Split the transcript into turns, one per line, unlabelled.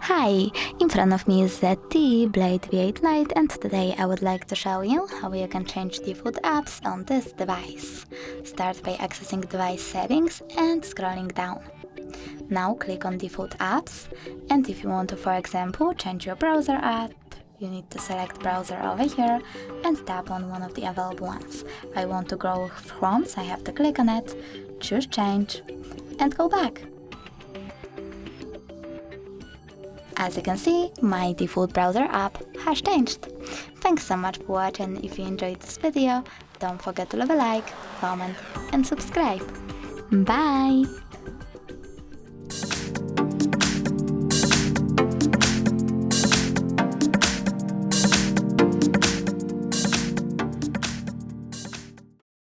Hi, in front of me is ZTE Blade V8 Lite, and today I would like to show you how you can change default apps on this device. Start by accessing device settings and scrolling down. Now click on default apps, and if you want to, for example, change your browser app, you need to select browser over here and tap on one of the available ones. I want to go Chrome, so I have to click on it, choose change, and go back. As you can see, my default browser app has changed. Thanks so much for watching. If you enjoyed this video, don't forget to leave a like, comment and subscribe. Bye!